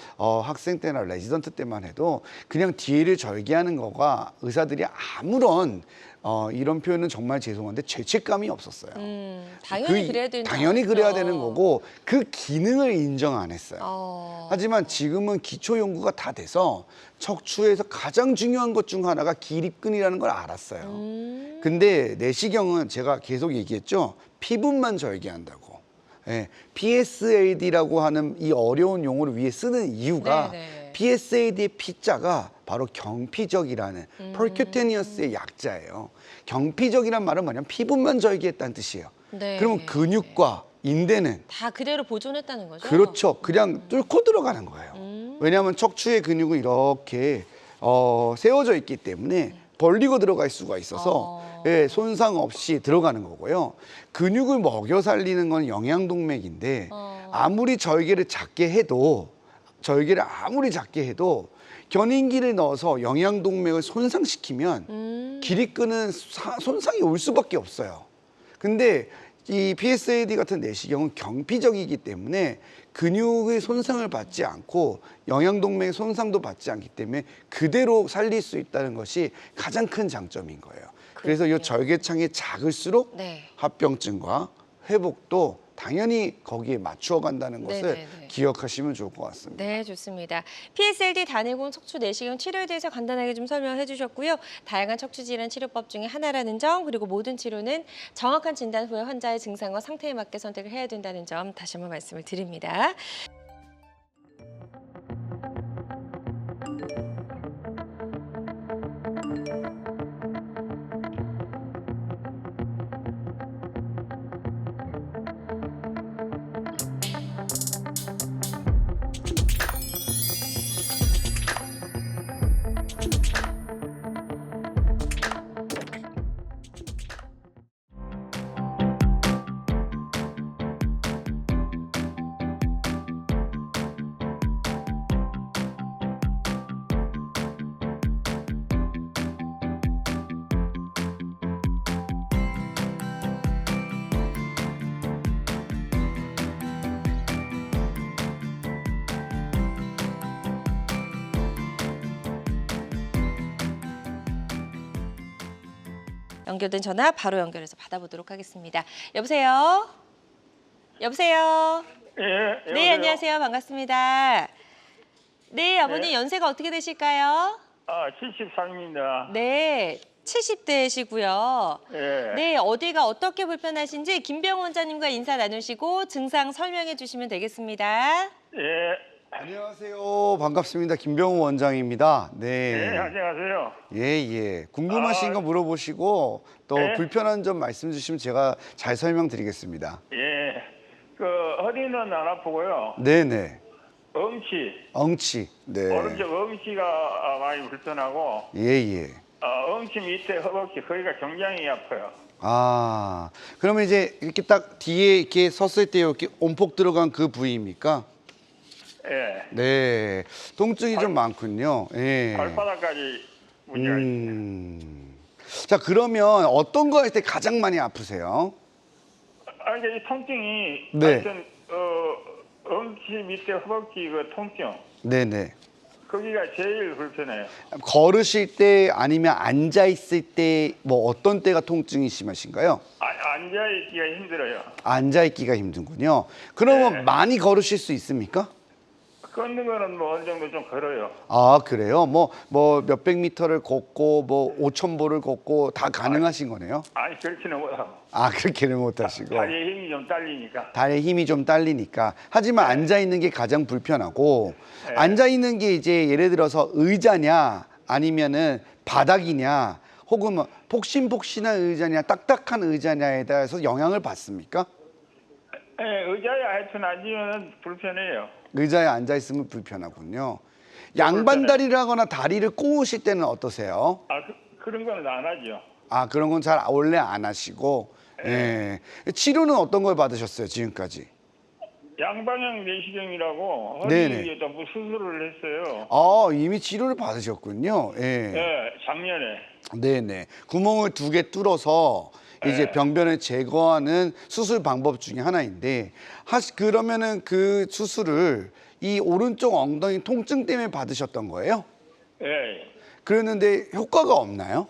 학생 때나 레지던트 때만 해도 그냥 뒤를 절개하는 거가 의사들이 아무런 이런 표현은 정말 죄송한데 죄책감이 없었어요. 당연히 그래야 되는 당연히 그래야 되는 거고 그 기능을 인정 안 했어요. 하지만 지금은 기초 연구가 다 돼서 척추에서 가장 중요한 것 중 하나가 기립근이라는 걸 알았어요. 근데 내시경은 제가 계속 얘기했죠. 피부만 절개한다고. 예, PSAD라고 하는 이 어려운 용어를 위해 쓰는 이유가 네네. PSAD의 P자가 바로 경피적이라는 percutaneous의 약자예요. 경피적이란 말은 뭐냐면 피부만 절개했다는 뜻이에요. 네. 그러면 근육과 인대는 다 그대로 보존했다는 거죠? 그렇죠. 그냥 뚫고 들어가는 거예요. 왜냐하면 척추의 근육은 이렇게 세워져 있기 때문에 벌리고 들어갈 수가 있어서 예, 손상 없이 들어가는 거고요. 근육을 먹여 살리는 건 영양동맥인데 아무리 절개를 작게 해도 견인기를 넣어서 영양동맥을 손상시키면 기립근은 손상이 올 수밖에 없어요. 근데 이 PSAD 같은 내시경은 경피적이기 때문에 근육의 손상을 받지 않고 영양동맥의 손상도 받지 않기 때문에 그대로 살릴 수 있다는 것이 가장 큰 장점인 거예요. 그래서 이 절개창이 작을수록 네. 합병증과 회복도 당연히 거기에 맞추어 간다는 것을 네네네. 기억하시면 좋을 것 같습니다. 네, 좋습니다. PSLD 단일공 척추 내시경 치료에 대해서 간단하게 좀 설명해 주셨고요. 다양한 척추 질환 치료법 중에 하나라는 점, 그리고 모든 치료는 정확한 진단 후에 환자의 증상과 상태에 맞게 선택을 해야 된다는 점 다시 한번 말씀을 드립니다. 연결된 전화 바로 연결해서 받아보도록 하겠습니다. 여보세요? 여보세요? 예, 네, 안녕하세요. 반갑습니다. 네, 아버님 네. 연세가 어떻게 되실까요? 73입니다. 네, 70대시고요. 예. 네, 어디가 어떻게 불편하신지 김병호 원장님과 인사 나누시고 증상 설명해 주시면 되겠습니다. 예. 안녕하세요. 반갑습니다. 김병우 원장입니다. 예, 네. 안녕하세요. 예. 궁금하신 거 물어보시고 또 네. 불편한 점 말씀 주시면 제가 잘 설명드리겠습니다. 예. 그 허리는 안 아프고요. 네네. 엉치. 네. 오른쪽 엉치가 많이 불편하고 예. 엉치 밑에 허벅지 거기가 굉장히 아파요. 아, 그러면 이제 이렇게 딱 뒤에 이렇게 섰을 때 이렇게 온폭 들어간 그 부위입니까? 예. 네. 통증이 좀 많군요. 예. 발바닥까지 문제가 있어요. 자, 그러면 어떤 거 할 때 가장 많이 아프세요? 이제 이 통증이 네. 하여튼 엉치 밑에 허벅지 그 통증 네네. 거기가 제일 불편해요. 걸으실 때 아니면 앉아 있을 때 뭐 어떤 때가 통증이 심하신가요? 앉아 있기가 힘들어요. 앉아 있기가 힘든군요. 그러면 네. 많이 걸으실 수 있습니까? 걷는 거는 뭐 어느 정도 좀 걸어요. 아, 그래요? 뭐 몇백 미터를 걷고 뭐 5,000보를 걷고 다 가능하신 거네요? 아니 그렇지는 못하고 아, 그렇게는 못 하시고. 다리에 힘이 좀 딸리니까. 다리에 힘이 좀 딸리니까. 하지만 앉아 있는 게 가장 불편하고 네. 앉아 있는 게 이제 예를 들어서 의자냐 아니면은 바닥이냐 혹은 뭐 폭신폭신한 의자냐 딱딱한 의자냐에 따라서 영향을 받습니까? 예, 의자에 하여튼 앉으면 불편해요. 의자에 앉아 있으면 불편하군요. 양반다리를 하거나 다리를 꼬으실 때는 어떠세요? 그런 거는 안 하죠. 아, 그런 건 잘 원래 안 하시고. 예. 치료는 어떤 걸 받으셨어요, 지금까지? 양방향 내시경이라고 네네. 허리에 좀 수술을 했어요. 아, 이미 치료를 받으셨군요. 예. 예, 작년에. 네네. 구멍을 2개 뚫어서 이제 네. 병변을 제거하는 수술 방법 중에 하나인데, 그러면은 그 수술을 이 오른쪽 엉덩이 통증 때문에 받으셨던 거예요? 예, 그랬는데 효과가 없나요?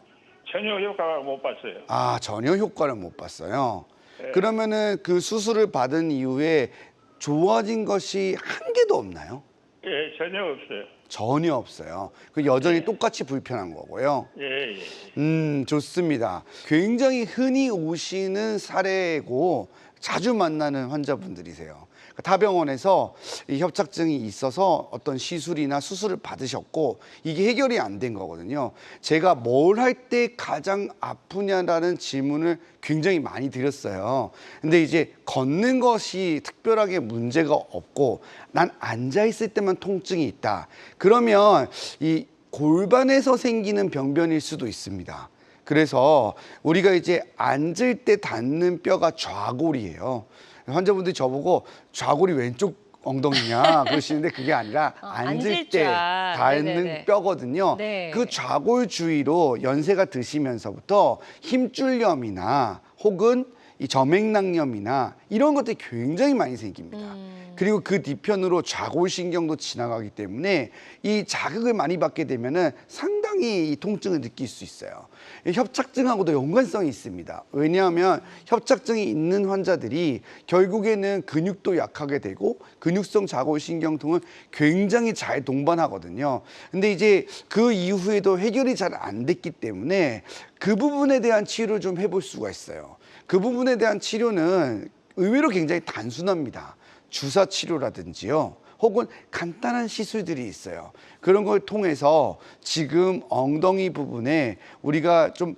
전혀 효과가 못 봤어요. 아, 전혀 효과를 못 봤어요. 네. 그러면은 그 수술을 받은 이후에 좋아진 것이 한 개도 없나요? 예, 전혀 없어요. 전혀 없어요. 그 여전히 똑같이 불편한 거고요. 예. 좋습니다. 굉장히 흔히 오시는 사례고 자주 만나는 환자분들이세요. 타병원에서 이 협착증이 있어서 어떤 시술이나 수술을 받으셨고 이게 해결이 안 된 거거든요. 제가 뭘 할 때 가장 아프냐라는 질문을 굉장히 많이 드렸어요. 근데 이제 걷는 것이 특별하게 문제가 없고 난 앉아 있을 때만 통증이 있다. 그러면 이 골반에서 생기는 병변일 수도 있습니다. 그래서 우리가 이제 앉을 때 닿는 뼈가 좌골이에요. 환자분들이 저보고 좌골이 왼쪽 엉덩이냐 그러시는데 그게 아니라 앉을 때 닿는 네네네. 뼈거든요. 네. 그 좌골 주위로 연세가 드시면서부터 힘줄염이나 혹은 이 점액낭염이나 이런 것들이 굉장히 많이 생깁니다. 그리고 그 뒤편으로 좌골신경도 지나가기 때문에 이 자극을 많이 받게 되면은 상당히 이 통증을 느낄 수 있어요. 이 협착증하고도 연관성이 있습니다. 왜냐하면 협착증이 있는 환자들이 결국에는 근육도 약하게 되고 근육성 좌골신경통은 굉장히 잘 동반하거든요. 근데 이제 그 이후에도 해결이 잘 안 됐기 때문에 그 부분에 대한 치료를 좀 해볼 수가 있어요. 그 부분에 대한 치료는 의외로 굉장히 단순합니다. 주사 치료라든지요. 혹은 간단한 시술들이 있어요. 그런 걸 통해서 지금 엉덩이 부분에 우리가 좀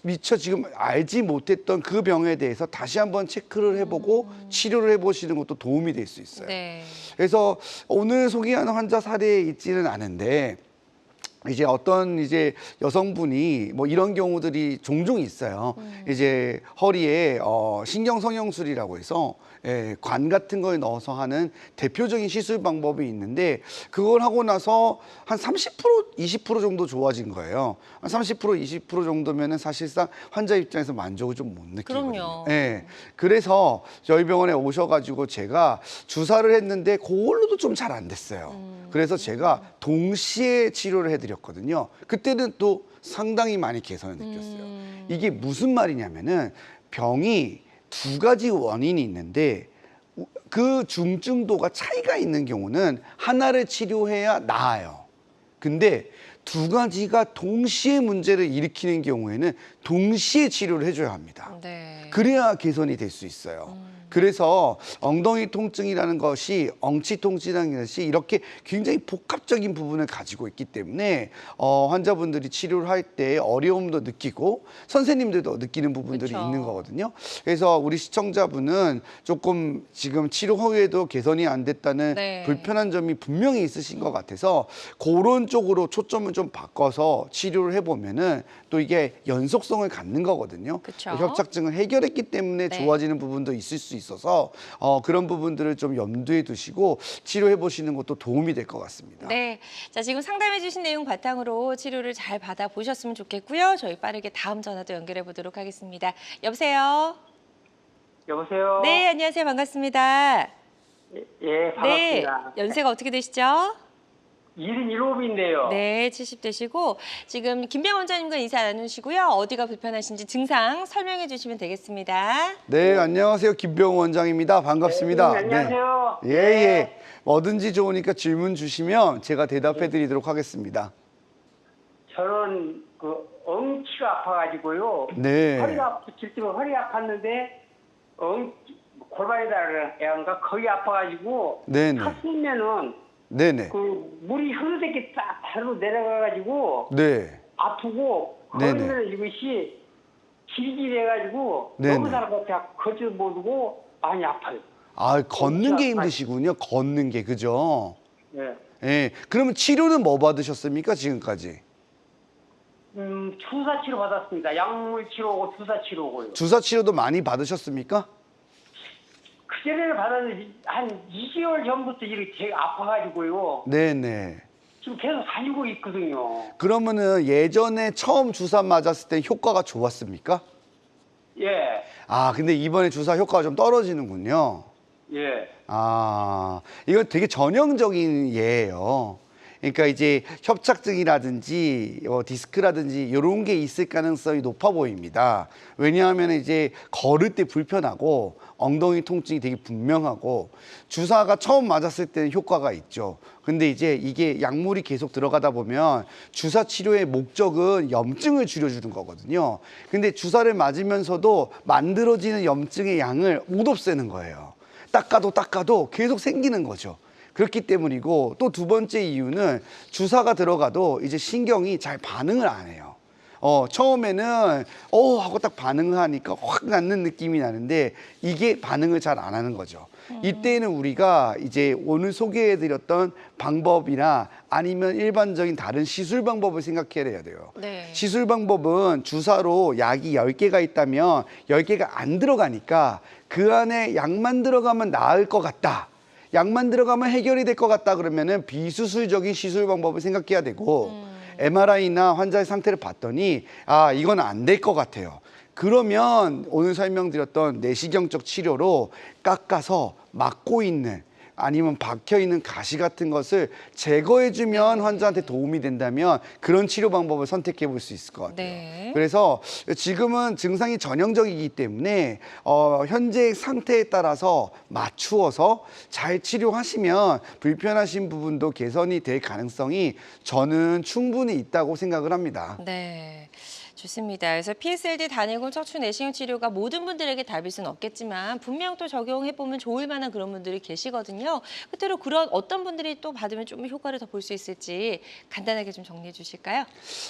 미처 지금 알지 못했던 그 병에 대해서 다시 한번 체크를 해보고 치료를 해보시는 것도 도움이 될 수 있어요. 네. 그래서 오늘 소개하는 환자 사례에 있지는 않은데 이제 어떤 이제 여성분이 뭐 이런 경우들이 종종 있어요. 이제 허리에 신경 성형술이라고 해서 관 같은 걸 넣어서 하는 대표적인 시술 방법이 있는데 그걸 하고 나서 한 30%, 20% 정도 좋아진 거예요. 한 30%, 20% 정도면은 사실상 환자 입장에서 만족을 좀 못 느끼거든요. 그럼요. 예. 그래서 저희 병원에 오셔가지고 제가 주사를 했는데 그걸로도 좀 잘 안 됐어요. 그래서 제가 동시에 치료를 해드렸거든요. 그때는 또 상당히 많이 개선을 느꼈어요. 이게 무슨 말이냐면은 병이 2가지 원인이 있는데 그 중증도가 차이가 있는 경우는 하나를 치료해야 나아요. 근데 2가지가 동시에 문제를 일으키는 경우에는 동시에 치료를 해줘야 합니다. 네. 그래야 개선이 될 수 있어요. 그래서 엉덩이 통증이라는 것이 엉치 통증이라는 것이 이렇게 굉장히 복합적인 부분을 가지고 있기 때문에 환자분들이 치료를 할 때 어려움도 느끼고 선생님들도 느끼는 부분들이 그쵸. 있는 거거든요. 그래서 우리 시청자분은 조금 지금 치료 후에도 개선이 안 됐다는 네. 불편한 점이 분명히 있으신 것 같아서 그런 쪽으로 초점을 좀 바꿔서 치료를 해보면은 또 이게 연속성을 갖는 거거든요. 그쵸. 협착증을 해결했기 때문에 네. 좋아지는 부분도 있을 수 있어서 그런 부분들을 좀 염두에 두시고 치료해 보시는 것도 도움이 될 것 같습니다. 네. 자, 지금 상담해 주신 내용 바탕으로 치료를 잘 받아 보셨으면 좋겠고요. 저희 빠르게 다음 전화도 연결해 보도록 하겠습니다. 여보세요? 여보세요? 네, 안녕하세요. 반갑습니다. 예, 반갑습니다. 네. 연세가 어떻게 되시죠? 77인데요. 네, 70대시고 지금 김병 원장님과 인사 나누시고요. 어디가 불편하신지 증상 설명해 주시면 되겠습니다. 네, 안녕하세요. 김병 원장입니다. 반갑습니다. 네, 안녕하세요. 네. 예, 예. 뭐든지 좋으니까 질문 주시면 제가 대답해 드리도록 하겠습니다. 저는 그 엉치가 아파가지고요. 네. 허리가 질투면 허리 아팠는데 골반에다가 거의 아파가지고 네네. 탔으면은 네네. 그 물이 흐르게 딱 바로 내려가가지고 네. 아프고 네네. 거리는 이것이 질질해가지고 네네. 너무 사람한테 걷지도 못하고 많이 아파요. 아, 걷는 게 아파요. 힘드시군요. 걷는 게. 그죠? 예. 예. 그러면 치료는 뭐 받으셨습니까? 지금까지? 주사 치료 받았습니다. 약물 치료고 주사 치료고요. 주사 치료도 많이 받으셨습니까? 그전에는 받았는데 한 2개월 전부터 이렇게 제가 아파가지고요. 네네. 지금 계속 다니고 있거든요. 그러면은 예전에 처음 주사 맞았을 때 효과가 좋았습니까? 예, 아, 근데 이번에 주사 효과가 좀 떨어지는군요. 예. 아, 이건 되게 전형적인 예예요. 그러니까 이제 협착증이라든지 디스크라든지 이런 게 있을 가능성이 높아 보입니다. 왜냐하면 이제 걸을 때 불편하고 엉덩이 통증이 되게 분명하고 주사가 처음 맞았을 때는 효과가 있죠. 근데 이제 이게 약물이 계속 들어가다 보면 주사 치료의 목적은 염증을 줄여주는 거거든요. 근데 주사를 맞으면서도 만들어지는 염증의 양을 못 없애는 거예요. 닦아도 계속 생기는 거죠. 그렇기 때문이고 또 두 번째 이유는 주사가 들어가도 이제 신경이 잘 반응을 안 해요. 처음에는 하고 딱 반응을 하니까 확 낫는 느낌이 나는데 이게 반응을 잘 안 하는 거죠. 이때는 우리가 이제 오늘 소개해드렸던 방법이나 아니면 일반적인 다른 시술 방법을 생각해야 돼요. 네. 시술 방법은 주사로 약이 10개가 있다면 10개가 안 들어가니까 그 안에 약만 들어가면 나을 것 같다. 약만 들어가면 해결이 될 것 같다 그러면은 비수술적인 시술 방법을 생각해야 되고 MRI나 환자의 상태를 봤더니 이건 안 될 것 같아요. 그러면 오늘 설명드렸던 내시경적 치료로 깎아서 막고 있는 아니면 박혀 있는 가시 같은 것을 제거해주면 환자한테 도움이 된다면 그런 치료 방법을 선택해 볼 수 있을 것 같아요. 네. 그래서 지금은 증상이 전형적이기 때문에 현재 상태에 따라서 맞추어서 잘 치료하시면 불편하신 부분도 개선이 될 가능성이 저는 충분히 있다고 생각을 합니다. 네. 좋습니다. 그래서 PSLD 단일골 척추 내시경 치료가 모든 분들에게 답일 수는 없겠지만 분명 또 적용해보면 좋을 만한 그런 분들이 계시거든요. 끝으로 그런 어떤 분들이 또 받으면 좀 효과를 더 볼 수 있을지 간단하게 좀 정리해 주실까요?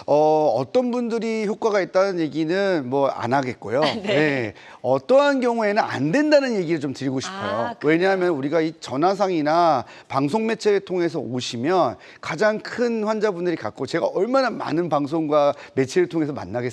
어떤 분들이 효과가 있다는 얘기는 뭐 안 하겠고요. 네. 어떠한 경우에는 안 된다는 얘기를 좀 드리고 싶어요. 그래요? 왜냐하면 우리가 이 전화상이나 방송 매체를 통해서 오시면 가장 큰 환자분들이 갖고 제가 얼마나 많은 방송과 매체를 통해서 만나겠습니까?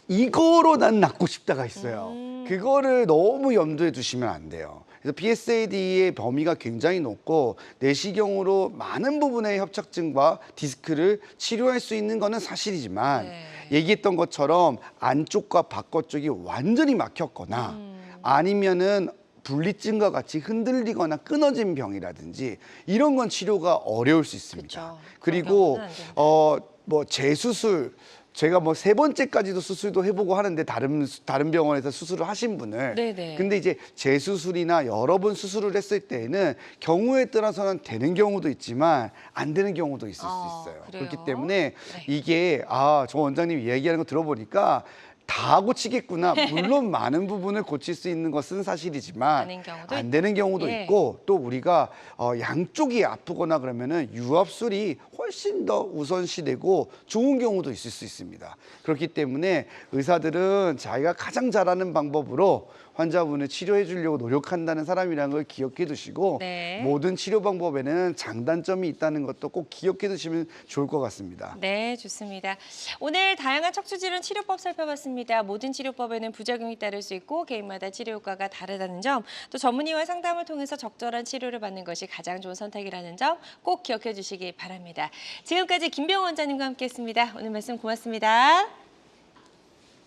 이거로 난 낫고 싶다가 있어요. 그거를 너무 염두에 두시면 안 돼요. 그래서 PSAD의 범위가 굉장히 높고 내시경으로 많은 부분의 협착증과 디스크를 치료할 수 있는 거는 사실이지만 얘기했던 것처럼 안쪽과 바깥쪽이 완전히 막혔거나 아니면은 분리증과 같이 흔들리거나 끊어진 병이라든지 이런 건 치료가 어려울 수 있습니다. 그쵸. 그리고 그런 경우는 안 된다. 뭐 재수술 제가 뭐 3번째까지도 수술도 해보고 하는데 다른 병원에서 수술을 하신 분을 네네. 근데 이제 재수술이나 여러 번 수술을 했을 때에는 경우에 따라서는 되는 경우도 있지만 안 되는 경우도 있을 수 있어요. 그래요? 그렇기 때문에 네. 이게 저 원장님이 얘기하는 거 들어보니까 다 고치겠구나. 물론 많은 부분을 고칠 수 있는 것은 사실이지만 아닌 경우도 안 되는 경우도 예. 있고 또 우리가 양쪽이 아프거나 그러면은 유압술이 훨씬 더 우선시되고 좋은 경우도 있을 수 있습니다. 그렇기 때문에 의사들은 자기가 가장 잘하는 방법으로 환자분을 치료해 주려고 노력한다는 사람이라는 걸 기억해 두시고 네. 모든 치료 방법에는 장단점이 있다는 것도 꼭 기억해 두시면 좋을 것 같습니다. 네, 좋습니다. 오늘 다양한 척추질환 치료법 살펴봤습니다. 모든 치료법에는 부작용이 따를 수 있고 개인마다 치료 효과가 다르다는 점, 또 전문의와 상담을 통해서 적절한 치료를 받는 것이 가장 좋은 선택이라는 점 꼭 기억해 주시기 바랍니다. 지금까지 김병원 원장님과 함께했습니다. 오늘 말씀 고맙습니다.